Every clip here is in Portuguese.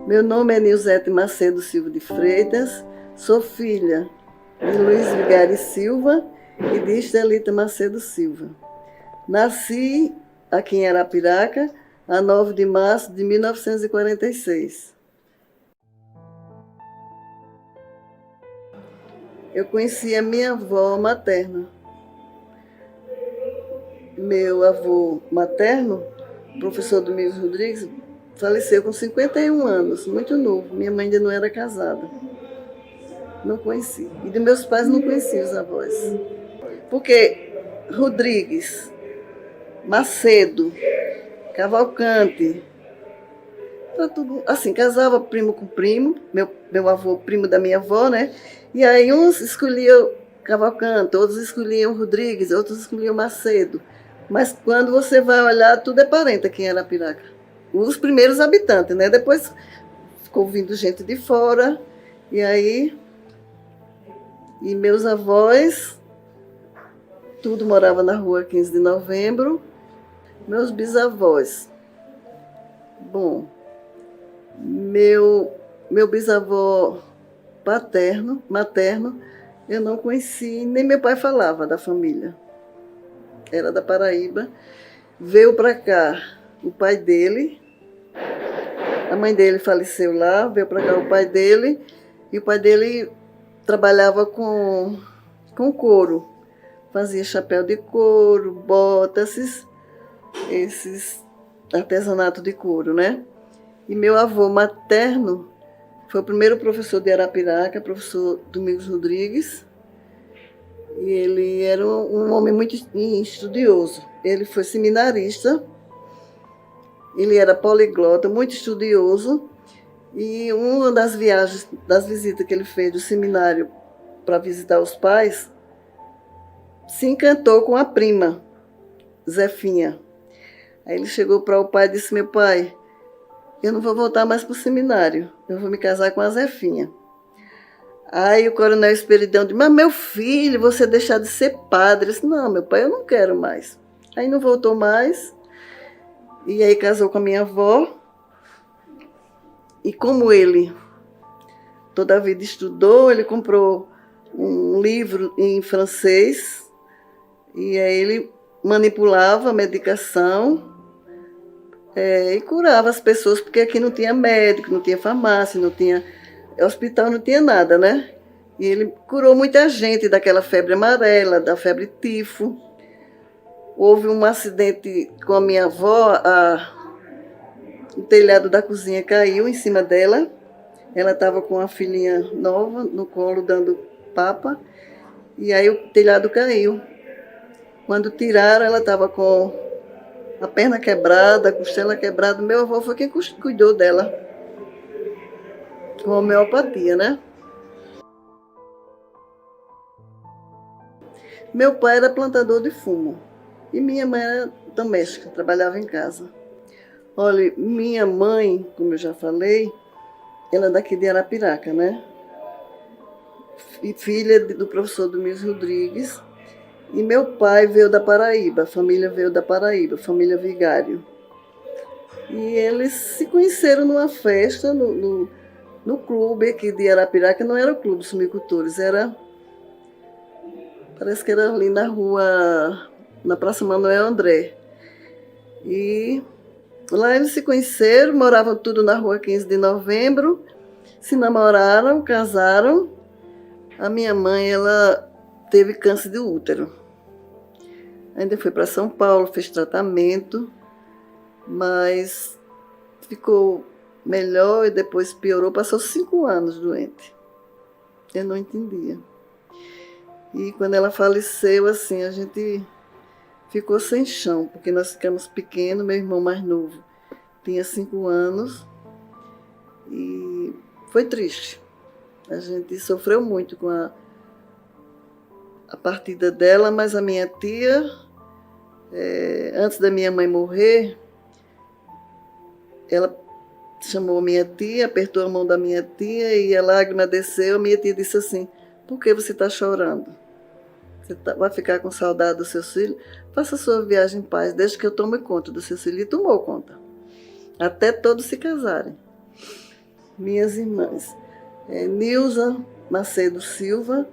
Meu nome é Nilzete Macedo Silva de Freitas, sou filha de Luiz Vigário Silva e de Estelita Macedo Silva. Nasci aqui em Arapiraca, a 9 de março de 1946. Eu conheci a minha avó materna. Meu avô materno, professor Domingos Rodrigues, faleceu com 51 anos, muito novo. Minha mãe ainda não era casada. Não conheci. E de meus pais não conheci os avós. Porque Rodrigues, Macedo, Cavalcante, era tudo assim, casava primo com primo, meu avô, primo da minha avó, né? E aí uns escolhiam Cavalcante, outros escolhiam Rodrigues, outros escolhiam Macedo. Mas quando você vai olhar, tudo é parente aqui em Arapiraca. Os primeiros habitantes, né? Depois ficou vindo gente de fora, e aí... E meus avós, tudo morava na rua 15 de novembro. Meus bisavós, bom, meu bisavô materno, eu não conheci, nem meu pai falava da família. Era da Paraíba. Veio para cá o pai dele, a mãe dele faleceu lá, veio para cá o pai dele, e o pai dele trabalhava com couro, fazia chapéu de couro, botas, esses artesanatos de couro, né? E meu avô materno foi o primeiro professor de Arapiraca, professor Domingos Rodrigues, e ele era um homem muito estudioso. Ele foi seminarista, ele era poliglota, muito estudioso, e uma das viagens, das visitas que ele fez do seminário para visitar os pais, se encantou com a prima, Zefinha. Aí ele chegou para o pai e disse: meu pai, eu não vou voltar mais para o seminário, eu vou me casar com a Zefinha. Aí o coronel Esperidão disse: mas meu filho, você deixar de ser padre? Eu disse: não, meu pai, eu não quero mais. Aí não voltou mais, e aí casou com a minha avó. E como ele toda a vida estudou, ele comprou um livro em francês, e aí ele manipulava a medicação e curava as pessoas, porque aqui não tinha médico, não tinha farmácia, não tinha hospital, não tinha nada, né? E ele curou muita gente daquela febre amarela, da febre tifo. Houve um acidente com a minha avó, o telhado da cozinha caiu em cima dela. Ela estava com uma filhinha nova no colo, dando papa, e aí o telhado caiu. Quando tiraram, ela estava com a perna quebrada, a costela quebrada. Meu avô foi quem cuidou dela, com homeopatia, né? Meu pai era plantador de fumo e minha mãe era doméstica, trabalhava em casa. Olha, minha mãe, como eu já falei, ela é daqui de Arapiraca, né? E filha do professor Domingos Rodrigues. E meu pai veio da Paraíba, a família veio da Paraíba, família Vigário. E eles se conheceram numa festa no clube aqui de Arapiraca. Não era o Clube dos Sumicultores, parece que era ali na rua, na Praça Manuel André. E lá eles se conheceram, moravam tudo na rua 15 de novembro, se namoraram, casaram. A minha mãe, ela teve câncer de útero. Ainda foi para São Paulo, fez tratamento, mas ficou melhor e depois piorou, passou 5 anos doente. Eu não entendia. E quando ela faleceu, assim, a gente ficou sem chão, porque nós ficamos pequenos, meu irmão mais novo tinha 5 anos, e foi triste. A gente sofreu muito com a partida dela, mas a minha tia, antes da minha mãe morrer, ela chamou a minha tia, apertou a mão da minha tia e a lágrima desceu. A minha tia disse assim: por que você está chorando? Você vai ficar com saudade dos seus filhos? Faça sua viagem em paz, desde que eu tome conta dos seus filhos. E tomou conta, até todos se casarem. minhas irmãs. Nilza Macedo Silva,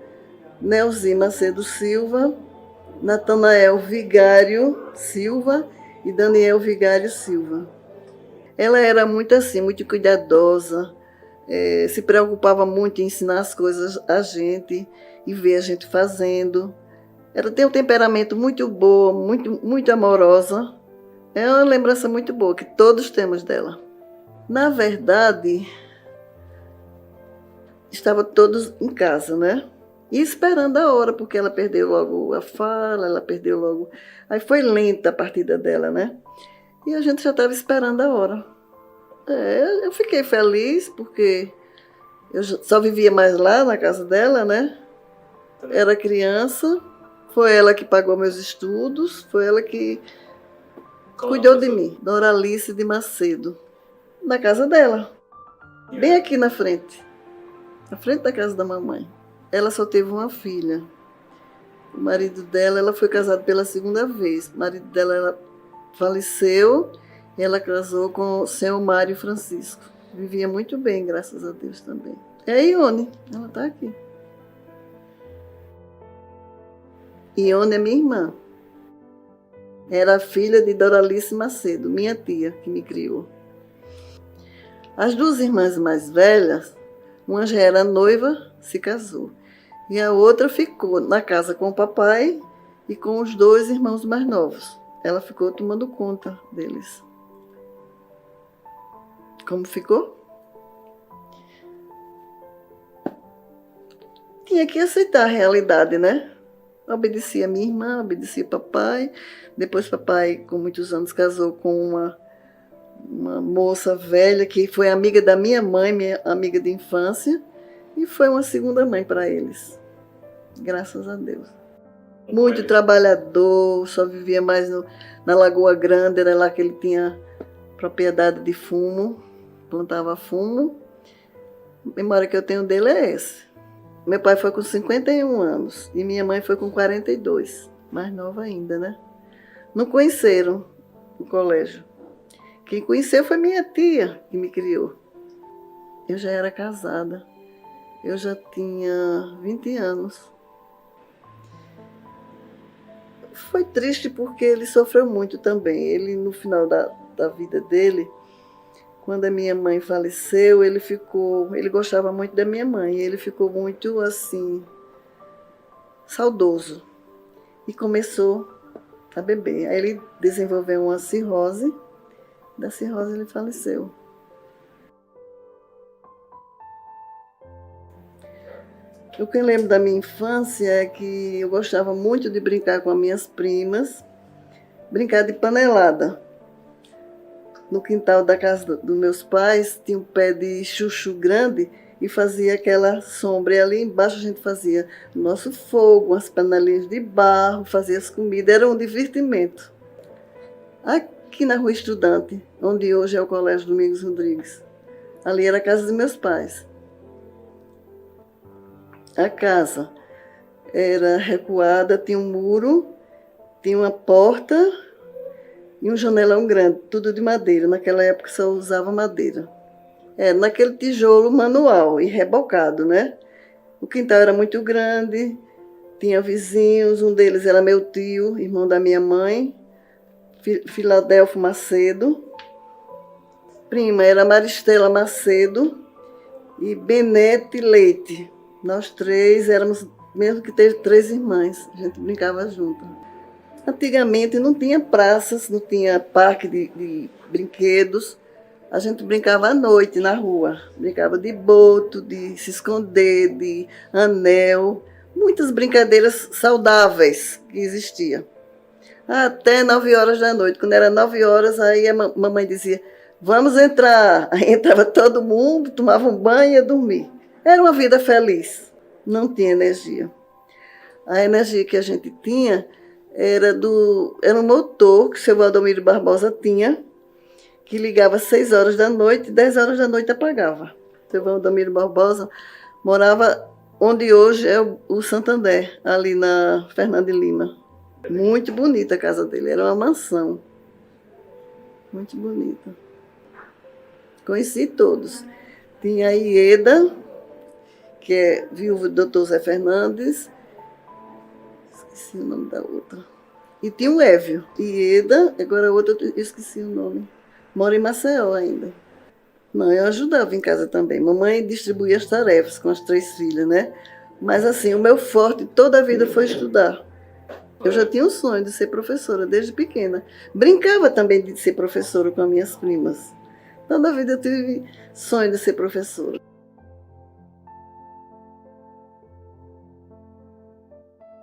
Nelzi Macedo Silva, Natanael Vigário Silva e Daniel Vigário Silva. Ela era muito assim, muito cuidadosa, se preocupava muito em ensinar as coisas a gente e ver a gente fazendo. Ela tem um temperamento muito bom, muito amorosa. É uma lembrança muito boa que todos temos dela. Na verdade, estava todos em casa, né? E esperando a hora, porque ela perdeu logo a fala, ela perdeu logo. Aí foi lenta a partida dela, né? E a gente já estava esperando a hora. Eu fiquei feliz, porque eu só vivia mais lá na casa dela, né? Era criança, foi ela que pagou meus estudos, foi ela que cuidou de mim, Doralice de Macedo, na casa dela, bem aqui na frente da casa da mamãe. Ela só teve uma filha. O marido dela, ela foi casada pela segunda vez. O marido dela, ela faleceu e ela casou com o senhor Mário Francisco. Vivia muito bem, graças a Deus também. É a Ione, ela está aqui. Ione é minha irmã. Era filha de Doralice Macedo, minha tia, que me criou. As duas irmãs mais velhas, uma já era noiva, se casou. E a outra ficou na casa com o papai e com os dois irmãos mais novos. Ela ficou tomando conta deles. Como ficou? Tinha que aceitar a realidade, né? Obedecia a minha irmã, obedecia papai. Depois papai, com muitos anos, casou com uma moça velha que foi amiga da minha mãe, minha amiga de infância, e foi uma segunda mãe para eles. Graças a Deus. Muito trabalhador, só vivia mais na Lagoa Grande, era lá que ele tinha propriedade de fumo, plantava fumo. A memória que eu tenho dele é essa. Meu pai foi com 51 anos e minha mãe foi com 42, mais nova ainda, né? Não conheceram o colégio. Quem conheceu foi minha tia, que me criou. Eu já era casada, eu já tinha 20 anos. Foi triste porque ele sofreu muito também. Ele, no final da vida dele, quando a minha mãe faleceu, ele gostava muito da minha mãe, ele ficou muito assim, saudoso, e começou a beber. Aí ele desenvolveu uma cirrose, da cirrose ele faleceu. O que eu lembro da minha infância é que eu gostava muito de brincar com as minhas primas, brincar de panelada. No quintal da casa dos meus pais tinha um pé de chuchu grande e fazia aquela sombra. E ali embaixo a gente fazia o nosso fogo, umas panelinhas de barro, fazia as comidas. Era um divertimento. Aqui na Rua Estudante, onde hoje é o Colégio Domingos Rodrigues, ali era a casa dos meus pais. A casa era recuada, tinha um muro, tinha uma porta e um janelão grande, tudo de madeira. Naquela época só usava madeira. Naquele tijolo manual e rebocado, né? O quintal era muito grande, tinha vizinhos, um deles era meu tio, irmão da minha mãe, Filadélfo Macedo. Prima era Maristela Macedo e Benete Leite. Nós três éramos, mesmo que ter 3 irmãs, a gente brincava junto. Antigamente não tinha praças, não tinha parque de brinquedos. A gente brincava à noite na rua. Brincava de boto, de se esconder, de anel. Muitas brincadeiras saudáveis que existiam. Até 9 horas da noite. Quando era 9 horas, aí a mamãe dizia, vamos entrar. Aí entrava todo mundo, tomava um banho e ia dormir. Era uma vida feliz. Não tinha energia. A energia que a gente tinha era um motor que o seu Valdomiro Barbosa tinha, que ligava às 6 horas da noite e 10 horas da noite apagava. O seu Valdomiro Barbosa morava onde hoje é o Santander, ali na Fernando de Lima. Muito bonita a casa dele, era uma mansão. Muito bonita. Conheci todos. Tinha a Ieda, que é viúva do doutor Zé Fernandes. Esqueci o nome da outra. E tinha o Évio. Ieda, agora a outra eu esqueci o nome. Mora em Maceió ainda. Não, eu ajudava em casa também. Mamãe distribuía as tarefas com as 3 filhas, né? Mas assim, o meu forte toda a vida foi estudar. Eu já tinha um sonho de ser professora desde pequena. Brincava também de ser professora com as minhas primas. Toda a vida eu tive sonho de ser professora.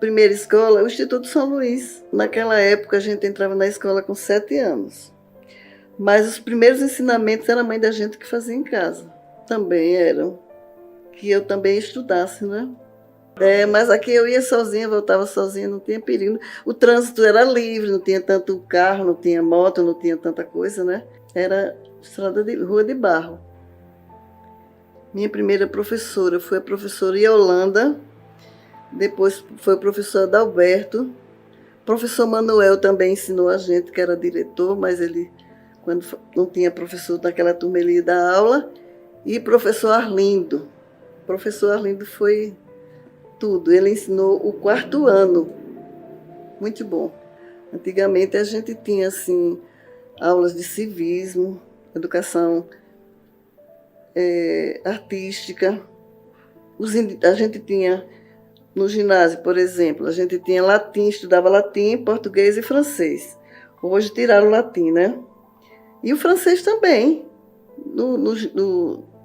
Primeira escola, o Instituto São Luís. Naquela época a gente entrava na escola com 7 anos. Mas os primeiros ensinamentos era a mãe da gente que fazia em casa. Também eram. Que eu também estudasse, né? Mas aqui eu ia sozinha, voltava sozinha, não tinha perigo. O trânsito era livre, não tinha tanto carro, não tinha moto, não tinha tanta coisa, né? Era estrada de rua de barro. Minha primeira professora foi a professora Yolanda, depois foi o professor Adalberto. O professor Manuel também ensinou a gente, que era diretor, mas ele, quando não tinha professor naquela turma, ele ia dar aula. E o professor Arlindo. O professor Arlindo foi tudo. Ele ensinou o 4º ano. Muito bom. Antigamente a gente tinha assim aulas de civismo, educação artística. A gente tinha no ginásio, por exemplo, a gente tinha latim, estudava latim, português e francês. Hoje tiraram o latim, né? E o francês também.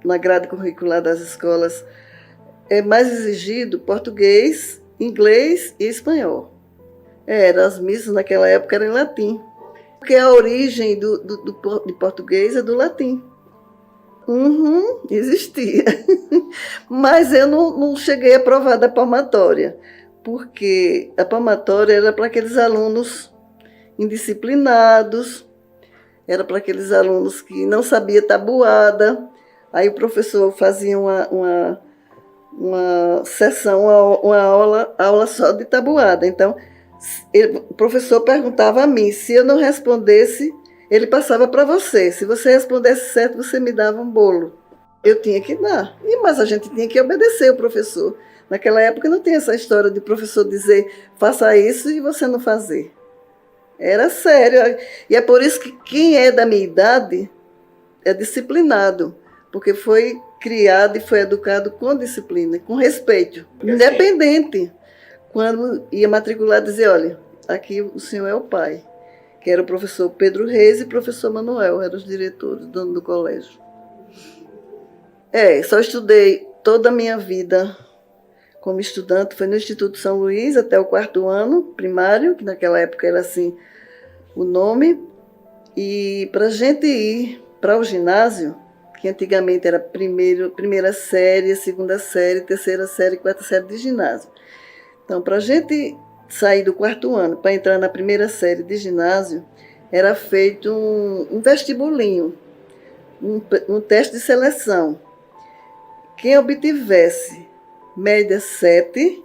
Na grade curricular das escolas é mais exigido português, inglês e espanhol. As missas naquela época eram em latim, porque a origem de português é do latim. Existia. Mas eu não cheguei a provar da palmatória, porque a palmatória era para aqueles alunos indisciplinados, era para aqueles alunos que não sabiam tabuada. Aí o professor fazia uma sessão, uma aula só de tabuada. Então, o professor perguntava a mim, se eu não respondesse, ele passava para você. Se você respondesse certo, você me dava um bolo. Eu tinha que dar. Mas a gente tinha que obedecer o professor. Naquela época não tinha essa história de professor dizer, faça isso e você não fazer. Era sério. E é por isso que quem é da minha idade é disciplinado, porque foi criado e foi educado com disciplina, com respeito, independente. Quando ia matricular, dizia, olha, aqui o senhor é o pai, que era o professor Pedro Reis e o professor Manuel, eram os diretores, dono do colégio. Só estudei toda a minha vida como estudante, foi no Instituto São Luís até o 4º ano primário, que naquela época era assim o nome, e para a gente ir para o ginásio, que antigamente era primeira série, 2ª série, 3ª série, 4ª série de ginásio. Então, para a gente sair do 4º ano para entrar na 1ª série de ginásio, era feito um vestibulinho, um teste de seleção. Quem obtivesse média 7,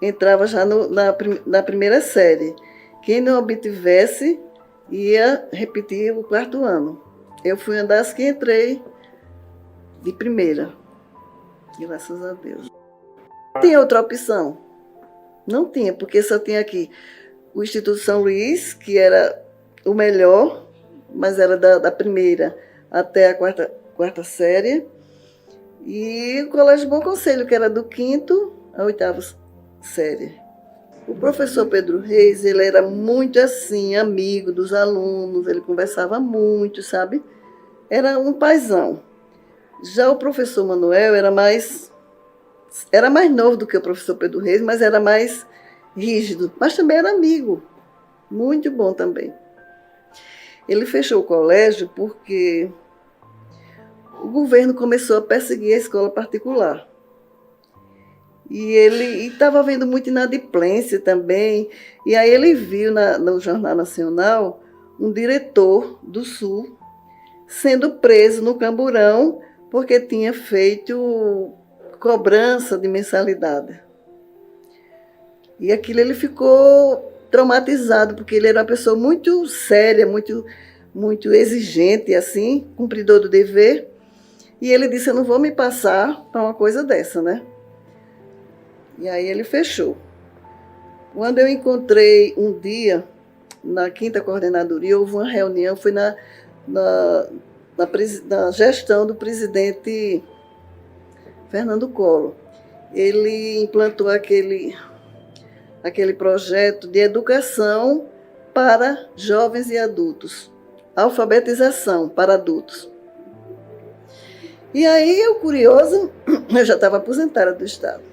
entrava já na 1ª série. Quem não obtivesse, ia repetir o 4º ano. Eu fui uma das que entrei de primeira. Graças a Deus. Não tinha outra opção. Não tinha, porque só tinha aqui o Instituto São Luís, que era o melhor, mas era da 1ª até a 4ª série, e o Colégio Bom Conselho, que era do 5º à 8ª série. O professor Pedro Reis, ele era muito assim, amigo dos alunos, ele conversava muito, sabe? Era um paizão. Já o professor Manuel era mais novo do que o professor Pedro Reis, mas era mais rígido, mas também era amigo, muito bom também. Ele fechou o colégio porque o governo começou a perseguir a escola particular. E ele estava vendo muita inadimplência também. E aí ele viu no Jornal Nacional um diretor do Sul sendo preso no Camburão porque tinha feito cobrança de mensalidade. E aquilo ele ficou traumatizado, porque ele era uma pessoa muito séria, muito exigente, assim, cumpridor do dever. E ele disse, eu não vou me passar para uma coisa dessa, né? E aí ele fechou. Quando eu encontrei um dia, na 5ª Coordenadoria, houve uma reunião, foi na gestão do presidente Fernando Collor. Ele implantou aquele projeto de educação para jovens e adultos, alfabetização para adultos. E aí eu curiosa, eu já estava aposentada do Estado,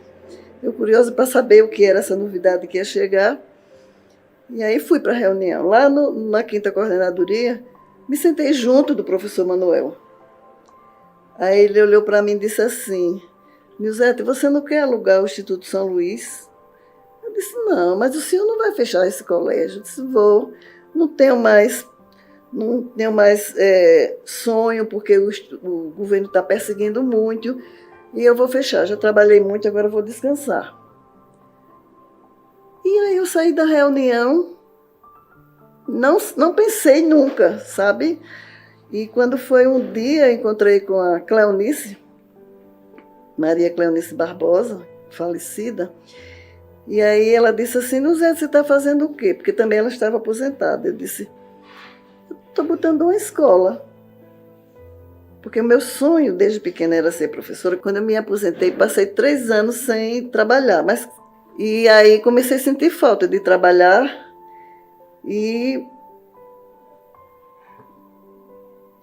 eu curiosa para saber o que era essa novidade que ia chegar, e aí fui para a reunião. Lá na 5ª Coordenadoria, me sentei junto do professor Manuel. Aí ele olhou para mim e disse assim, Nilzete, você não quer alugar o Instituto São Luís? Eu disse, não, mas o senhor não vai fechar esse colégio. Eu disse, vou, não tenho mais sonho, porque o governo está perseguindo muito, e eu vou fechar. Já trabalhei muito, agora eu vou descansar. E aí eu saí da reunião, não pensei nunca, sabe? E quando foi um dia, encontrei com a Cleonice, Maria Cleonice Barbosa, falecida, e aí ela disse assim, Nilzete, você está fazendo o quê? Porque também ela estava aposentada. Eu disse, eu estou botando uma escola. Porque o meu sonho desde pequena era ser professora. Quando eu me aposentei, passei 3 anos sem trabalhar. E aí comecei a sentir falta de trabalhar. E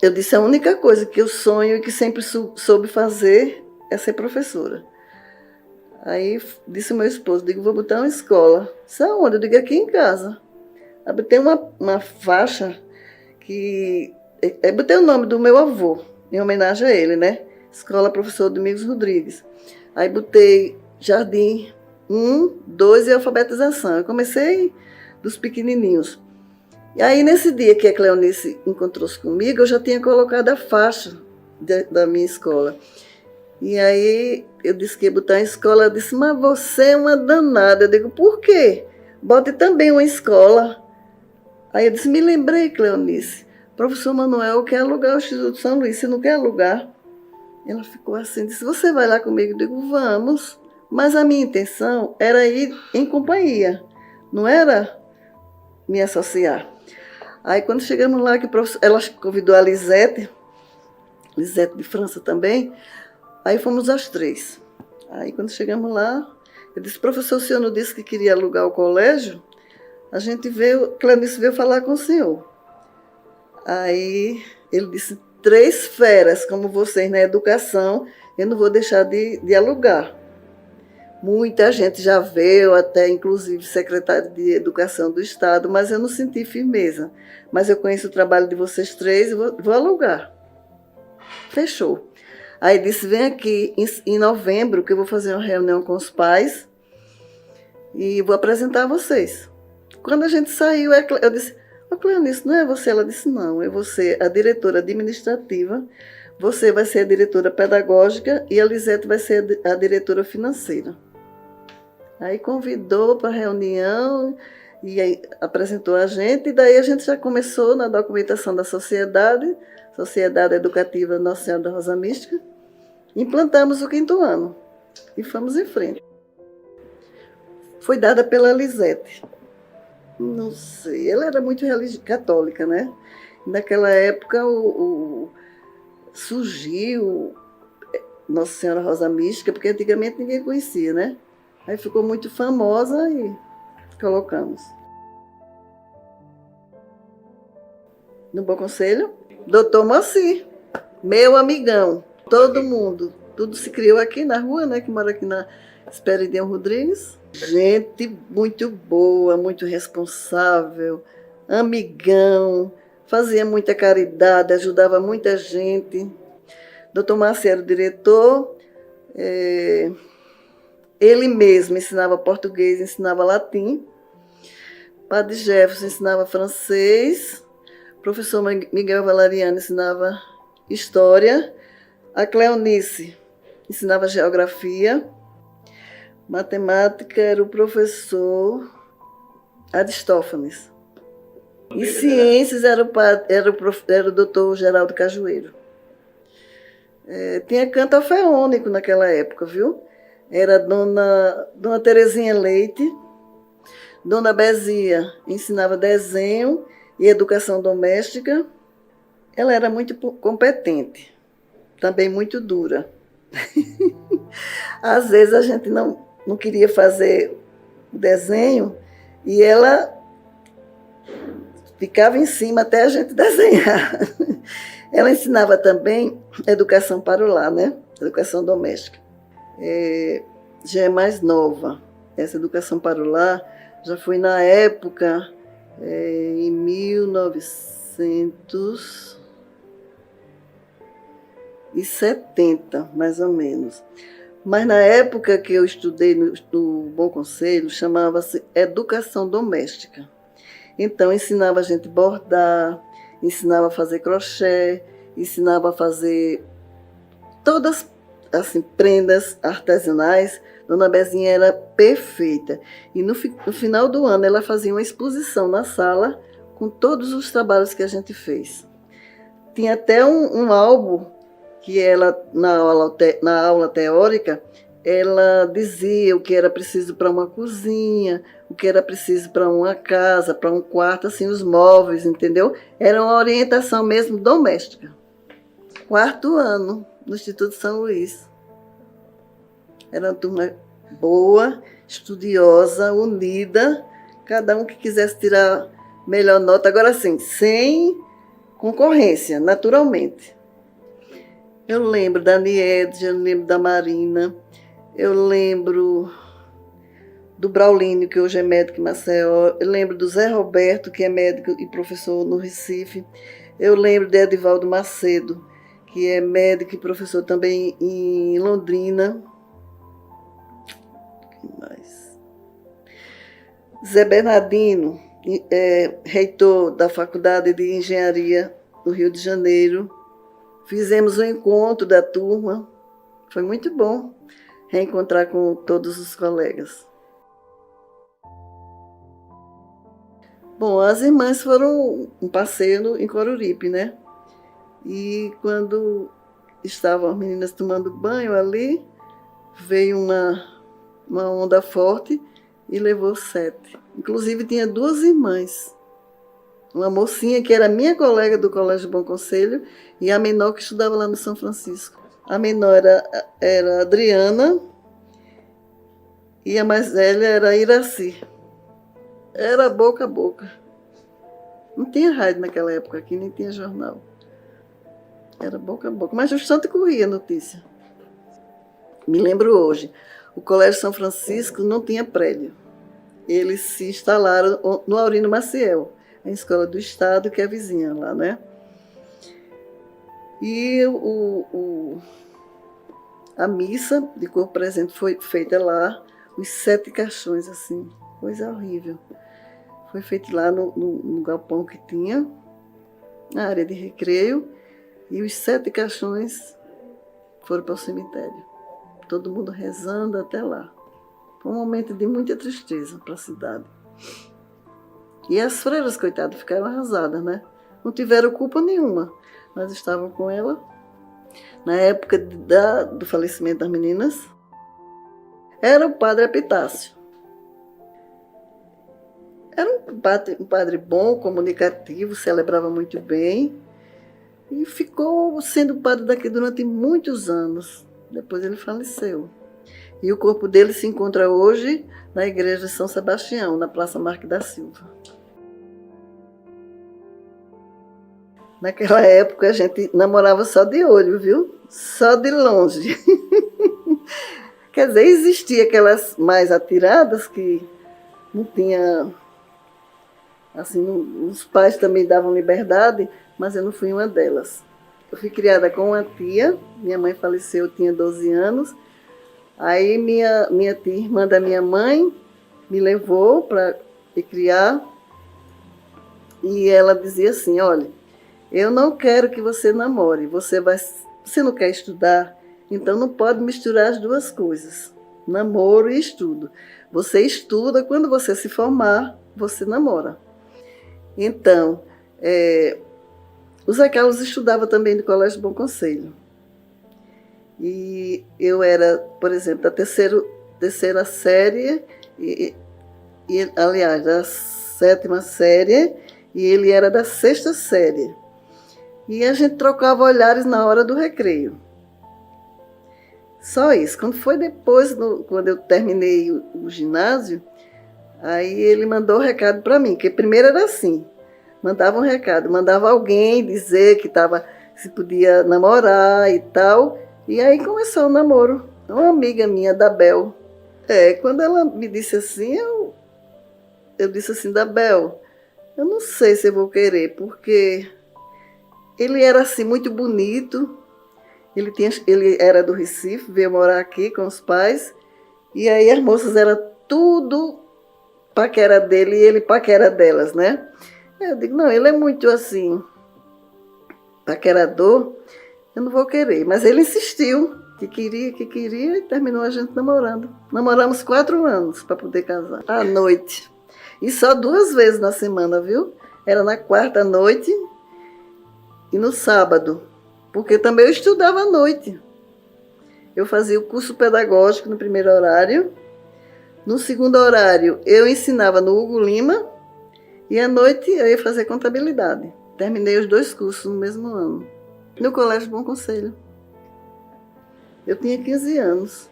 eu disse, a única coisa que eu sonho e que sempre soube fazer é ser professora. Aí disse o meu esposo, digo, vou botar uma escola. Disse, aonde? Eu digo, aqui em casa. Aí botei uma faixa que... Eu botei o nome do meu avô, em homenagem a ele, né? Escola Professor Domingos Rodrigues. Aí botei Jardim 1, 2 e alfabetização. Eu comecei dos pequenininhos. E aí, nesse dia que a Cleonice encontrou-se comigo, eu já tinha colocado a faixa da minha escola. E aí, eu disse que ia botar uma escola. Ela disse, mas você é uma danada. Eu digo, por quê? Bote também uma escola. Aí eu disse, me lembrei, Cleonice, professor Manuel quer alugar o Instituto São Luís, você não quer alugar? Ela ficou assim, disse, você vai lá comigo? Eu digo, vamos. Mas a minha intenção era ir em companhia, não era me associar. Aí quando chegamos lá, ela convidou a Lisete de França também, aí fomos as 3. Aí quando chegamos lá, eu disse, professor, o senhor não disse que queria alugar o colégio? A gente Cleonice veio falar com o senhor. Aí ele disse, 3 feras como vocês na educação, eu não vou deixar de alugar. Muita gente já veio, até inclusive secretário de Educação do Estado, mas eu não senti firmeza. Mas eu conheço o trabalho de vocês 3 e vou alugar. Fechou. Aí disse, vem aqui em novembro, que eu vou fazer uma reunião com os pais e vou apresentar a vocês. Quando a gente saiu, eu disse, Cleonice, não é você? Ela disse, não, eu vou ser a diretora administrativa, você vai ser a diretora pedagógica e a Lisete vai ser a diretora financeira. Aí convidou para a reunião e aí apresentou a gente, e daí a gente já começou na documentação da Sociedade Educativa Nossa Senhora da Rosa Mística, implantamos o 5º ano e fomos em frente. Foi dada pela Lisete. Não sei, ela era muito católica, né? Naquela época surgiu Nossa Senhora Rosa Mística, porque antigamente ninguém conhecia, né? Aí ficou muito famosa e colocamos. No Bom Conselho, doutor Moacir, meu amigão, todo mundo. Tudo se criou aqui na rua, né? Que mora aqui na Esperidião Rodrigues. Gente muito boa, muito responsável, amigão, fazia muita caridade, ajudava muita gente. Doutor Márcio era o diretor, ele mesmo ensinava português, ensinava latim. Padre Jefferson ensinava francês, professor Miguel Valeriano ensinava história, a Cleonice ensinava geografia, matemática era o professor Aristófanes. E ciências era o doutor Geraldo Cajueiro. Tinha canto orfeônico naquela época, viu? Era Dona Terezinha Leite, Dona Bezia ensinava desenho e educação doméstica. Ela era muito competente, também muito dura. Às vezes a gente não queria fazer o desenho e ela ficava em cima até a gente desenhar. Ela ensinava também educação para o lar, né? Educação doméstica. Já é mais nova. Essa educação para o lar já foi na época, em 1970, mais ou menos. Mas na época que eu estudei no Bom Conselho, chamava-se Educação Doméstica. Então, ensinava a gente a bordar, ensinava a fazer crochê, ensinava a fazer todas assim, prendas artesanais. Dona Bezinha era perfeita. E no final do ano ela fazia uma exposição na sala com todos os trabalhos que a gente fez. Tinha até um álbum que ela, na aula teórica, ela dizia o que era preciso para uma cozinha, o que era preciso para uma casa, para um quarto, assim, os móveis, entendeu? Era uma orientação mesmo doméstica. 4º ano no Instituto São Luís. Era uma turma boa, estudiosa, unida, cada um que quisesse tirar melhor nota, agora sim, sem concorrência, naturalmente. Eu lembro da Niedja, eu lembro da Marina, eu lembro do Braulínio, que hoje é médico em Maceió, eu lembro do Zé Roberto, que é médico e professor no Recife, eu lembro de Edivaldo Macedo, que é médico e professor também em Londrina. O que mais? Zé Bernardino, reitor da Faculdade de Engenharia do Rio de Janeiro. Fizemos um encontro da turma, foi muito bom reencontrar com todos os colegas. Bom, as irmãs foram um passeio em Coruripe, né? E quando estavam as meninas tomando banho ali, veio uma onda forte e levou 7. Inclusive tinha 2 irmãs. Uma mocinha que era minha colega do Colégio Bom Conselho e a menor que estudava lá no São Francisco. A menor era Adriana e a mais velha era Iraci. Era boca a boca. Não tinha rádio naquela época aqui, nem tinha jornal. Era boca a boca, mas bastante corria a notícia. Me lembro hoje, o Colégio São Francisco não tinha prédio. Eles se instalaram no Aurino Maciel, a escola do Estado, que é vizinha lá, né? E a missa de corpo presente foi feita lá, os 7 caixões, assim, coisa horrível. Foi feito lá no galpão que tinha, na área de recreio, e os 7 caixões foram para o cemitério. Todo mundo rezando até lá. Foi um momento de muita tristeza para a cidade. E as freiras, coitadas, ficaram arrasadas, né? Não tiveram culpa nenhuma, mas estavam com ela. Na época do falecimento das meninas, era o padre Epitácio. Era um padre bom, comunicativo, celebrava muito bem e ficou sendo padre daqui durante muitos anos. Depois ele faleceu. E o corpo dele se encontra hoje na igreja de São Sebastião, na Praça Marques da Silva. Naquela época a gente namorava só de olho, viu? Só de longe. Quer dizer, existia aquelas mais atiradas que não tinha... Assim, os pais também davam liberdade, mas eu não fui uma delas. Eu fui criada com uma tia, minha mãe faleceu, eu tinha 12 anos. Aí minha tia, irmã da minha mãe, me levou para me criar. E ela dizia assim, olha, eu não quero que você namore, você não quer estudar, então não pode misturar as duas coisas, namoro e estudo. Você estuda, quando você se formar, você namora. Então, o Zé Carlos estudava também no Colégio Bom Conselho. E eu era, por exemplo, da terceira série, aliás, da sétima série, e ele era da sexta série. E a gente trocava olhares na hora do recreio. Só isso. Quando foi depois, quando eu terminei o ginásio, aí ele mandou um recado para mim, que primeiro era assim, mandava um recado, mandava alguém dizer que se podia namorar e tal, e aí começou o namoro. Uma amiga minha, da Bel, quando ela me disse assim, eu disse assim, da Bel, eu não sei se eu vou querer, porque ele era assim muito bonito, ele era do Recife, veio morar aqui com os pais, e aí as moças eram tudo paquera dele e ele paquera delas, né? Eu digo, não, ele é muito assim, paquerador, eu não vou querer. Mas ele insistiu que queria, e terminou a gente namorando. Namoramos 4 anos para poder casar. À noite. E só 2 vezes na semana, viu? Era na quarta à noite e no sábado. Porque também eu estudava à noite. Eu fazia o curso pedagógico no primeiro horário. No segundo horário, eu ensinava no Hugo Lima. E à noite eu ia fazer contabilidade. Terminei os 2 cursos no mesmo ano. No Colégio Bom Conselho. Eu tinha 15 anos.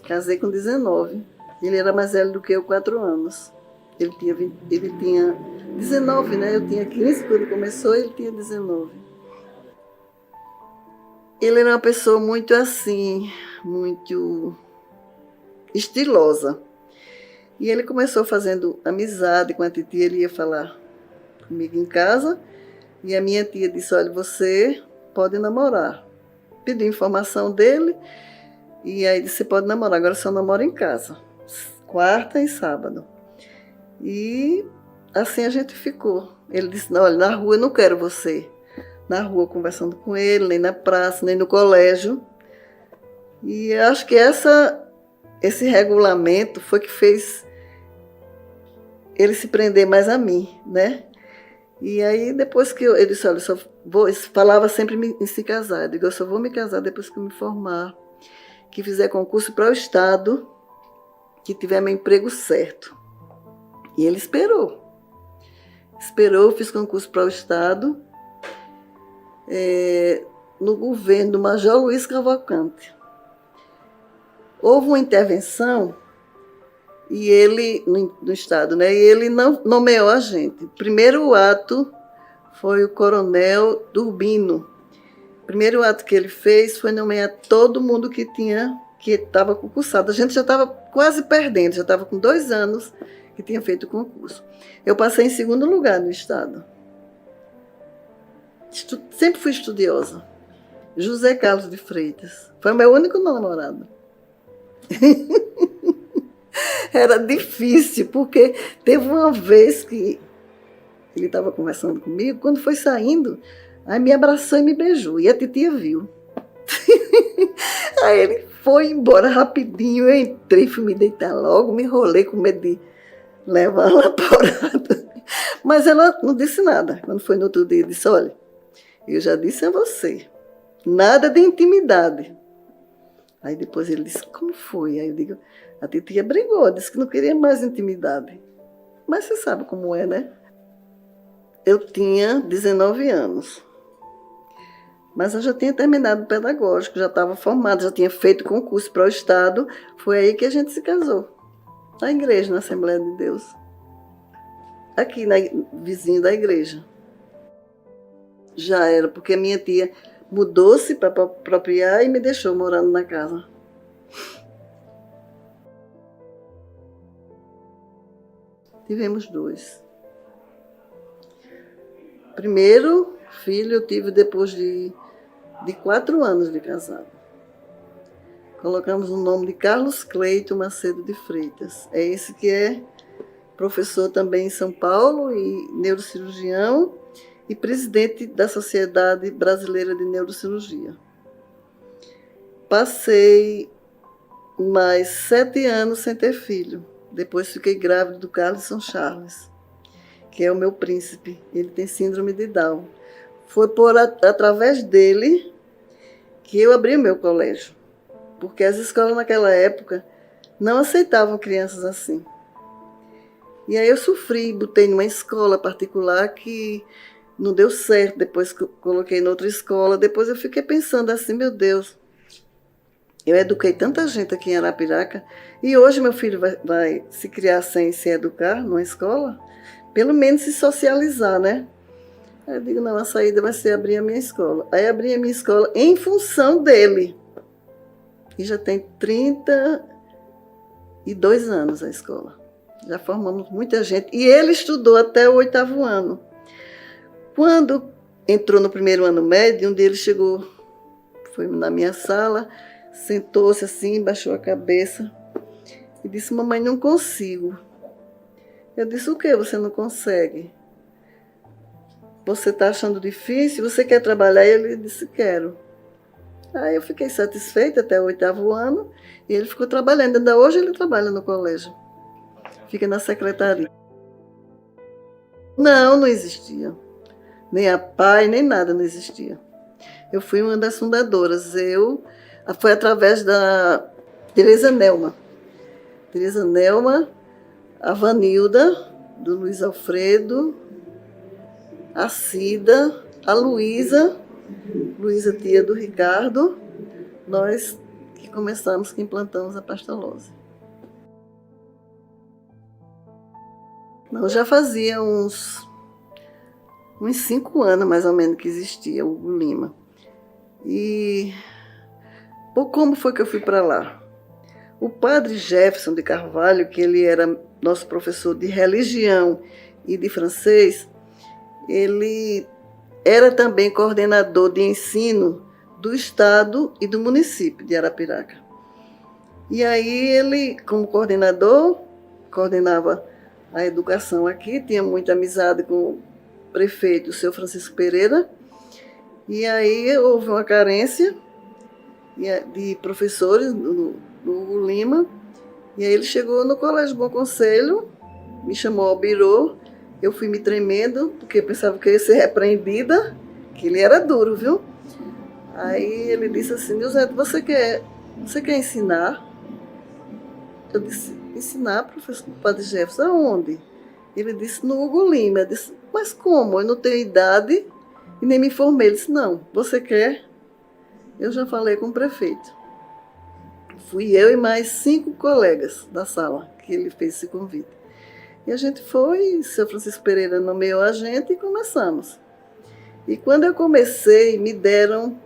Casei com 19. Ele era mais velho do que eu, 4 anos. Ele tinha 19, né? Eu tinha 15 quando começou, ele tinha 19. Ele era uma pessoa muito assim, muito estilosa. E ele começou fazendo amizade com a titia, ele ia falar comigo em casa, e a minha tia disse, olha, você pode namorar. Pediu informação dele, e aí disse, você pode namorar, agora só namora em casa, quarta e sábado. E assim a gente ficou. Ele disse, olha, na rua eu não quero você. Na rua conversando com ele, nem na praça, nem no colégio. E eu acho que esse regulamento foi que fez ele se prender mais a mim, né? E aí, depois que ele disse, olha, falava sempre em se casar. Eu digo, eu só vou me casar depois que eu me formar, que fizer concurso para o Estado, que tiver meu emprego certo. E ele esperou. Fiz concurso para o Estado, no governo do Major Luiz Cavalcante. Houve uma intervenção e ele, no Estado, né? E ele não nomeou a gente. O primeiro ato foi o coronel Durbino. O primeiro ato que ele fez foi nomear todo mundo que estava concursado. A gente já estava quase perdendo, já estava com 2 anos que tinha feito o concurso. Eu passei em segundo lugar no Estado. Sempre fui estudiosa. José Carlos de Freitas. Foi o meu único namorado. Era difícil, porque teve uma vez que ele estava conversando comigo, quando foi saindo, aí me abraçou e me beijou, e a titia viu. Aí ele foi embora rapidinho, eu entrei, fui me deitar logo, me enrolei com medo de levar ela porrada. Mas ela não disse nada. Quando foi no outro dia, disse, olha, eu já disse a você, nada de intimidade. Aí depois ele disse, como foi? Aí eu digo, a titia brigou, disse que não queria mais intimidade. Mas você sabe como é, né? Eu tinha 19 anos. Mas eu já tinha terminado o pedagógico, já estava formada, já tinha feito concurso para o Estado. Foi aí que a gente se casou. Na igreja, na Assembleia de Deus. Aqui, vizinho da igreja. Já era, porque a minha tia mudou-se para apropriar e me deixou morando na casa. Tivemos 2. Primeiro filho eu tive depois de 4 anos de casado. Colocamos o nome de Carlos Cleito Macedo de Freitas. É esse que é professor também em São Paulo e neurocirurgião e presidente da Sociedade Brasileira de Neurocirurgia. Passei mais 7 anos sem ter filho. Depois fiquei grávida do Carlos Charles, que é o meu príncipe. Ele tem síndrome de Down. Foi através dele que eu abri o meu colégio, porque as escolas naquela época não aceitavam crianças assim. E aí eu sofri, botei numa escola particular que não deu certo, depois que eu coloquei em outra escola, depois eu fiquei pensando assim, meu Deus, eu eduquei tanta gente aqui em Arapiraca, e hoje meu filho vai se criar sem se educar numa escola, pelo menos se socializar, né? Aí eu digo, não, a saída vai ser abrir a minha escola. Aí abri a minha escola em função dele. E já tem 32 anos a escola. Já formamos muita gente. E ele estudou até o 8º ano. Quando entrou no 1º ano médio, um dia ele chegou, foi na minha sala, sentou-se assim, baixou a cabeça e disse, mamãe, não consigo. Eu disse, o que você não consegue? Você está achando difícil? Você quer trabalhar? E ele disse, quero. Aí eu fiquei satisfeita até o 8º ano e ele ficou trabalhando. Ainda hoje ele trabalha no colégio. Fica na secretaria. Não, não existia. Nem a PAI, nem nada não existia. Eu fui uma das fundadoras. Foi através da Tereza Nelma. Tereza Nelma, a Vanilda, do Luiz Alfredo, a Cida, a Luísa tia do Ricardo, nós que começamos, que implantamos a pastelose. Não, já fazia uns 5 anos, mais ou menos, que existia o Hugo Lima. E como foi que eu fui para lá? O padre Jefferson de Carvalho, que ele era nosso professor de religião e de francês, ele era também coordenador de ensino do estado e do município de Arapiraca. E aí ele, como coordenador, coordenava a educação aqui, tinha muita amizade com o prefeito, o seu Francisco Pereira, e aí houve uma carência de professores no Hugo Lima, e aí ele chegou no Colégio Bom Conselho, me chamou ao birô, eu fui me tremendo, porque pensava que eu ia ser repreendida, que ele era duro, viu? Aí ele disse assim, Nilzeto, você quer ensinar? Eu disse, ensinar, professor Padre Jefferson, aonde? Ele disse, no Hugo Lima. Eu disse, mas como? Eu não tenho idade e nem me formei. Ele disse, não, você quer? Eu já falei com o prefeito. Fui eu e mais 5 colegas da sala que ele fez esse convite. E a gente foi, o seu Francisco Pereira nomeou a gente e começamos. E quando eu comecei, me deram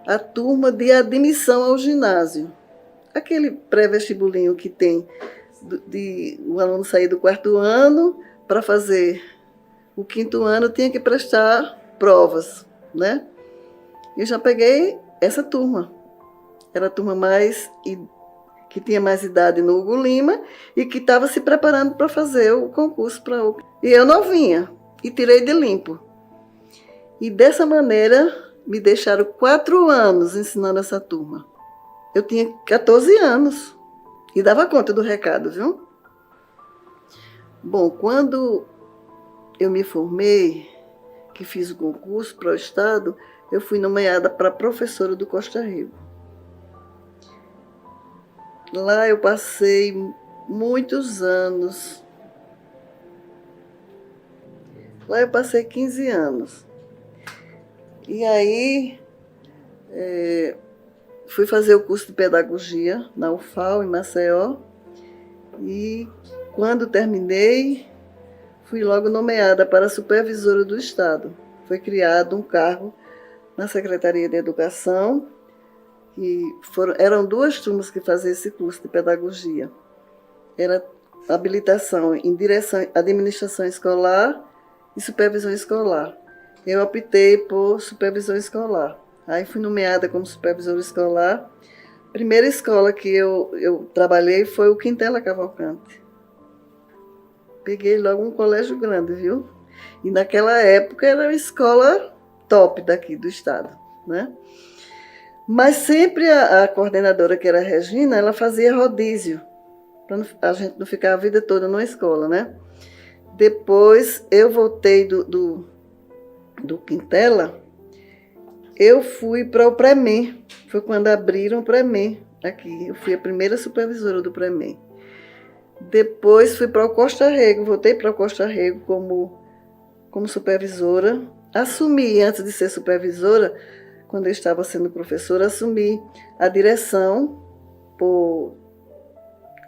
a turma de admissão ao ginásio. Aquele pré-vestibulinho que tem o aluno sair do 4º ano para fazer o 5º ano, tinha que prestar provas, né? Eu já peguei essa turma. Era a turma que tinha mais idade no Hugo Lima e que estava se preparando para fazer o concurso para o... E eu novinha, e tirei de limpo. E dessa maneira me deixaram 4 anos ensinando essa turma. Eu tinha 14 anos e dava conta do recado, viu? Bom, quando eu me formei, que fiz o concurso para o Estado, eu fui nomeada para professora do Costa Rica. Lá eu passei muitos anos. Lá eu passei 15 anos. E aí fui fazer o curso de pedagogia na UFAL, em Maceió. E quando terminei, fui logo nomeada para supervisora do Estado. Foi criado um cargo na Secretaria de Educação, que eram 2 turmas que faziam esse curso de pedagogia. Era habilitação em administração escolar e supervisão escolar. Eu optei por supervisão escolar. Aí fui nomeada como supervisora escolar. A primeira escola que eu trabalhei foi o Quintela Cavalcante. Peguei logo um colégio grande, viu? E naquela época era uma escola top daqui do estado, né? Mas sempre a coordenadora, que era a Regina, ela fazia rodízio, para a gente não ficar a vida toda numa escola, né? Depois eu voltei do Quintela, eu fui para o Pré-MEM. Foi quando abriram o Pré-MEM aqui. Eu fui a primeira supervisora do Pré-MEM. Depois fui para o Costa Rego, voltei para o Costa Rego como supervisora. Assumi, antes de ser supervisora, quando eu estava sendo professora, assumi a direção por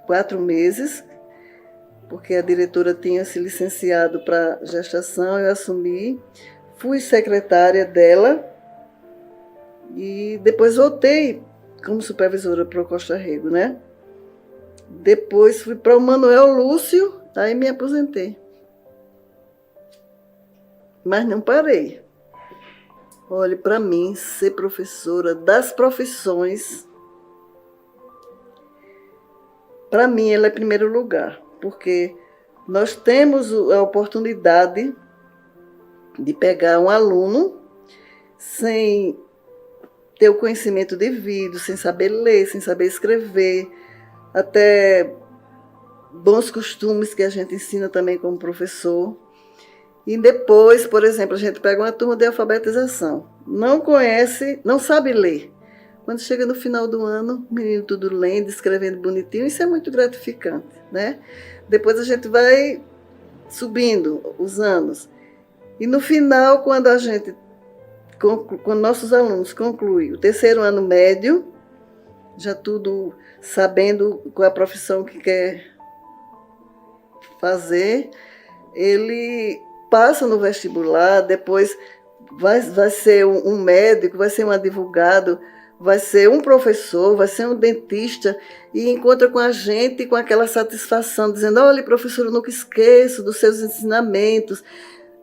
4 meses, porque a diretora tinha se licenciado para gestação, eu assumi, fui secretária dela e depois voltei como supervisora para o Costa Rego, né? Depois fui para o Manuel Lúcio, aí me aposentei. Mas não parei. Olhe, para mim, ser professora das profissões, para mim, ela é primeiro lugar, porque nós temos a oportunidade de pegar um aluno sem ter o conhecimento devido, sem saber ler, sem saber escrever, até bons costumes que a gente ensina também como professor. E depois, por exemplo, a gente pega uma turma de alfabetização, não conhece, não sabe ler. Quando chega no final do ano, o menino tudo lendo, escrevendo bonitinho, isso é muito gratificante, né? Depois a gente vai subindo os anos. E no final, quando nossos alunos concluem o 3º ano médio, já tudo sabendo qual é a profissão que quer fazer, ele passa no vestibular, depois vai ser um médico, vai ser um advogado, vai ser um professor, vai ser um dentista, e encontra com a gente com aquela satisfação, dizendo: olha, professor, eu nunca esqueço dos seus ensinamentos,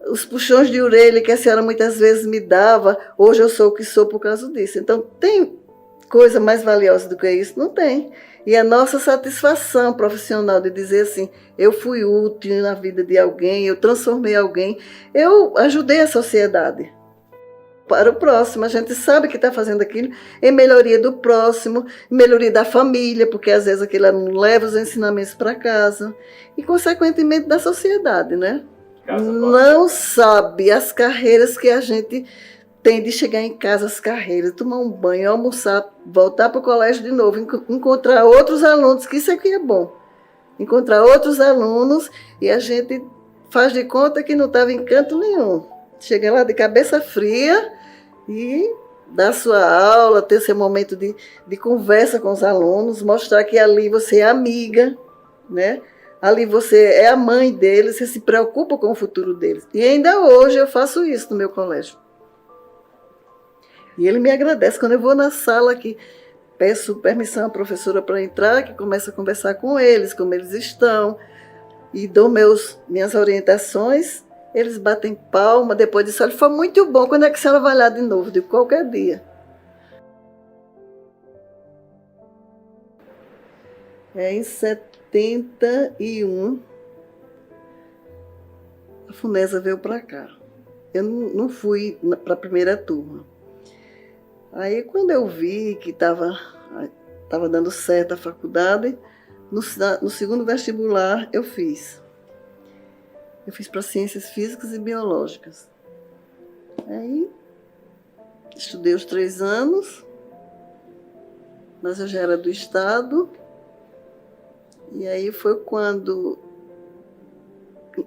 os puxões de orelha que a senhora muitas vezes me dava, hoje eu sou o que sou por causa disso. Então, tem coisa mais valiosa do que isso? Não tem. E a nossa satisfação profissional de dizer assim: eu fui útil na vida de alguém, eu transformei alguém, eu ajudei a sociedade. Para o próximo, a gente sabe que está fazendo aquilo em melhoria do próximo, em melhoria da família, porque às vezes aquele aluno leva os ensinamentos para casa e, consequentemente, da sociedade, né? Não sabe as carreiras que a gente tem de chegar em casa, as carreiras, tomar um banho, almoçar, voltar para o colégio de novo, encontrar outros alunos, que isso aqui é bom. Encontrar outros alunos e a gente faz de conta que não estava em canto nenhum. Chega lá de cabeça fria e dar sua aula, ter seu momento de conversa com os alunos, mostrar que ali você é amiga, né? Ali você é a mãe deles, você se preocupa com o futuro deles. E ainda hoje eu faço isso no meu colégio. E ele me agradece quando eu vou na sala aqui, peço permissão à professora para entrar, que começa a conversar com eles, como eles estão, e dou minhas orientações. Eles batem palma, depois disso, olha, foi muito bom, quando é que a senhora vai lá de novo? Digo, qualquer dia. Em 71, a Funesa veio para cá. Eu não fui para a primeira turma. Aí, quando eu vi que estava dando certo a faculdade, no 2º vestibular eu fiz. Eu fiz para Ciências Físicas e Biológicas. Aí, estudei os 3 anos, mas eu já era do Estado. E aí foi quando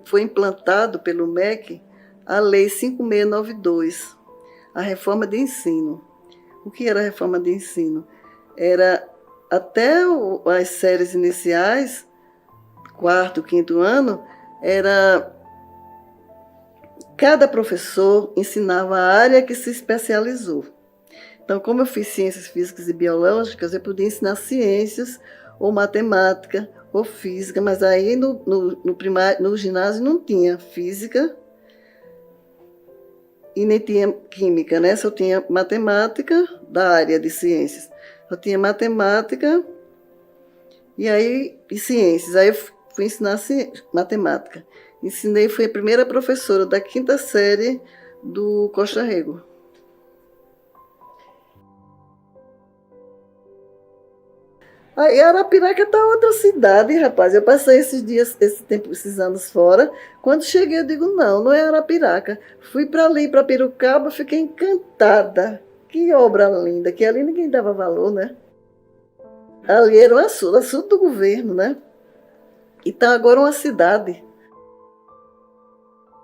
foi implantado pelo MEC a Lei 5692, a reforma de ensino. O que era a reforma de ensino? Era até as séries iniciais, 4º, 5º ano, cada professor ensinava a área que se especializou. Então, como eu fiz Ciências Físicas e Biológicas, eu podia ensinar ciências, ou matemática, ou física, mas aí no ginásio não tinha física e nem tinha química, né? Só tinha matemática da área de ciências. Só tinha matemática e ciências. Aí eu fui ensinar matemática. Ensinei, fui a primeira professora da 5ª série do Costa Rego. Aí Arapiraca está outra cidade, rapaz. Eu passei esses anos fora. Quando cheguei, eu digo, não é Arapiraca. Fui para ali, para Piracicaba, fiquei encantada. que obra linda, que ali ninguém dava valor, né? Ali era um assunto do governo, né? Então agora uma cidade.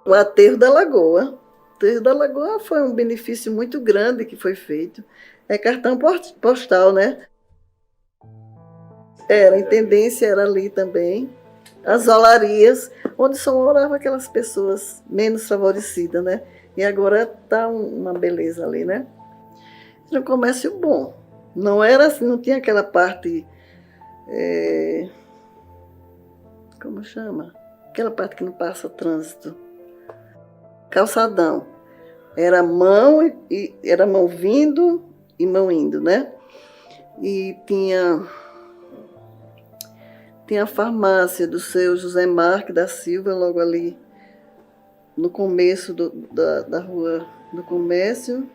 O aterro da Lagoa. O aterro da Lagoa foi um benefício muito grande que foi feito. É cartão postal, né? Era, a intendência era ali também. As olarias, onde só moravam aquelas pessoas menos favorecidas, né? E agora está uma beleza ali, né? Era um comércio bom. Não era assim, não tinha aquela parte. Como chama? Aquela parte que não passa trânsito. Calçadão. Era era mão vindo e mão indo, né? E tinha a farmácia do seu José Marques da Silva, logo ali no começo da rua do comércio.